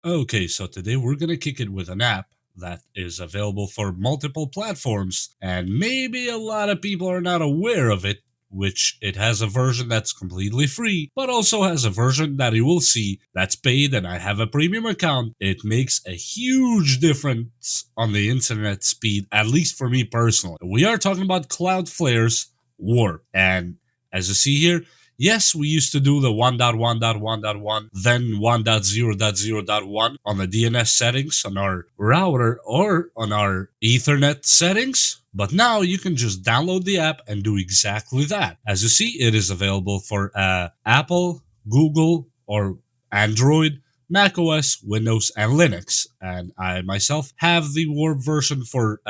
Okay, so today we're gonna kick it with an app that is available for multiple platforms, and maybe a lot of people are not aware of it, which it has a version that's completely free, but also has a version that you will see that's paid, and I have a premium account. It makes a huge difference on the internet speed, at least for me personally. We are talking about Cloudflare's Warp, and as you see here, yes, we used to do the 1.1.1.1, then 1.0.0.1 on the DNS settings on our router or on our Ethernet settings. But now you can just download the app and do exactly that. As you see, it is available for Apple, Google, or Android, macOS, Windows, and Linux. And I myself have the Warp version for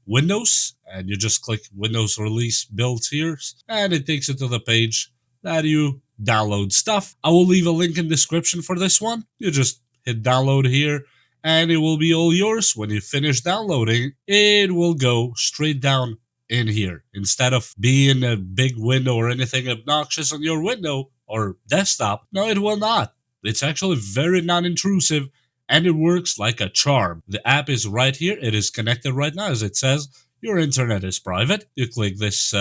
Windows, and you just click Windows Release Builds here, and it takes you to the page that you download stuff. I will leave a link in description for this one. You just hit download here and it will be all yours. When you finish downloading, it will go straight down in here. Instead of being a big window or anything obnoxious on your window or desktop, no, it will not. It's actually very non-intrusive and it works like a charm. The app is right here. It is connected right now. As it says, your internet is private. You click this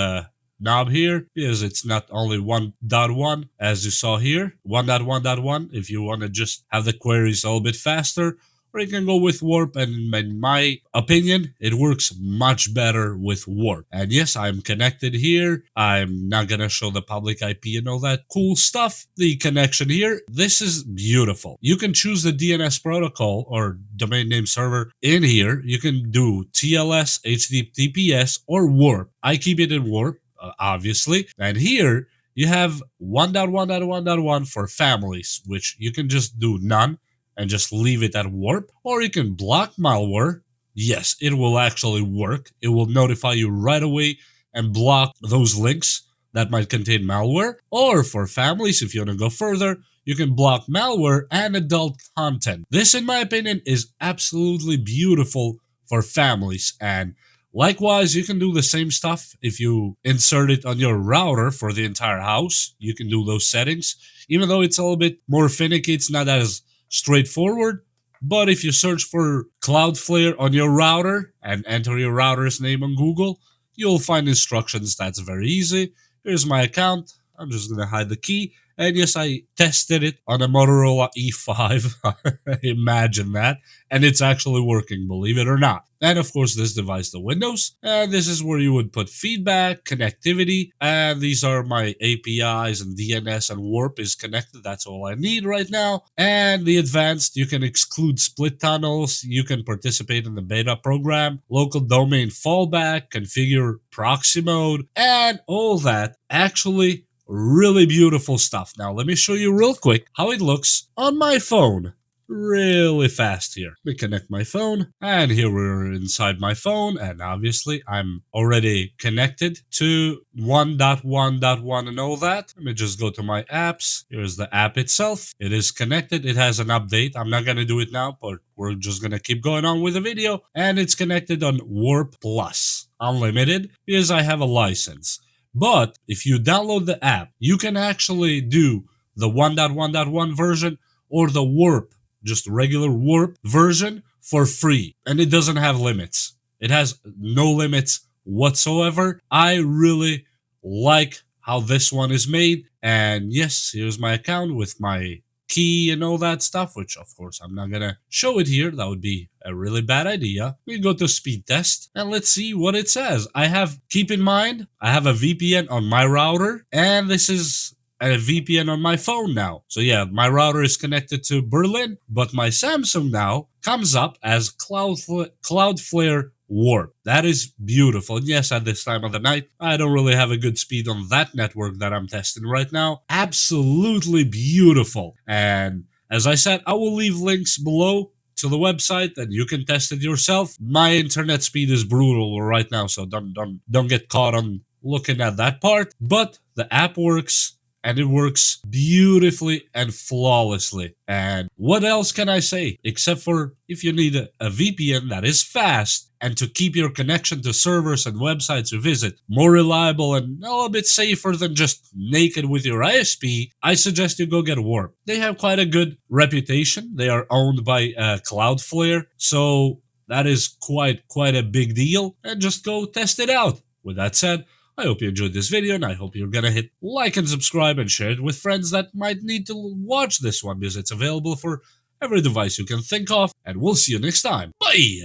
knob here because it's not only 1.1 as you saw here, 1.1.1 if you want to just have the queries a little bit faster, or you can go with Warp, and in my opinion it works much better with Warp. And yes, I'm connected here. I'm not gonna show the public IP and all that cool stuff. The connection here, this is beautiful. You can choose the DNS protocol or domain name server in here. You can do TLS, HTTPS, or Warp. I keep it in Warp, obviously. And here you have 1.1.1.1 for families, which you can just do none and just leave it at Warp, or you can block malware. Yes, it will actually work. It will notify you right away and block those links that might contain malware. Or for families, if you want to go further, you can block malware and adult content. This, in my opinion, is absolutely beautiful for families. And likewise, you can do the same stuff if you insert it on your router for the entire house. You can do those settings. Even though it's a little bit more finicky, it's not as straightforward. But if you search for Cloudflare on your router and enter your router's name on Google, you'll find instructions. That's very easy. Here's my account. I'm just going to hide the key. And yes, I tested it on a Motorola E5. Imagine that. And it's actually working, believe it or not. And of course, this device, the Windows. And this is where you would put feedback, connectivity. And these are my APIs and DNS, and Warp is connected. That's all I need right now. And the advanced, you can exclude split tunnels. You can participate in the beta program, local domain fallback, configure proxy mode, and all that. Actually, really beautiful stuff. Now, let me show you real quick how it looks on my phone. Really fast here. Let me connect my phone, and here we're inside my phone, and obviously I'm already connected to 1.1.1 and all that. Let me just go to my apps. Here's the app itself. It is connected. It has an update. I'm not gonna do it now, but we're just gonna keep going on with the video, and it's connected on Warp Plus Unlimited because I have a license. But if you download the app, you can actually do the 1.1.1 version or the Warp, just regular Warp version for free. And it doesn't have limits. It has no limits whatsoever. I really like how this one is made. And yes, here's my account with my key and all that stuff, which of course I'm not gonna show it here. That would be a really bad idea. We go to speed test and let's see what it says. Keep in mind, I have a VPN on my router, and this is a VPN on my phone now. So yeah, my router is connected to Berlin, but my Samsung now comes up as Cloudflare Warp. That is beautiful. And yes, at this time of the night, I don't really have a good speed on that network that I'm testing right now. Absolutely beautiful. And as I said, I will leave links below to the website and you can test it yourself. My internet speed is brutal right now, so don't get caught on looking at that part. But the app works, and it works beautifully and flawlessly. And what else can I say? Except for if you need a VPN that is fast and to keep your connection to servers and websites you visit more reliable and a bit safer than just naked with your ISP, I suggest you go get WARP. They have quite a good reputation. They are owned by Cloudflare, so that is quite a big deal, and just go test it out. With that said, I hope you enjoyed this video, and I hope you're gonna hit like and subscribe and share it with friends that might need to watch this one, because it's available for every device you can think of, and we'll see you next time. Bye!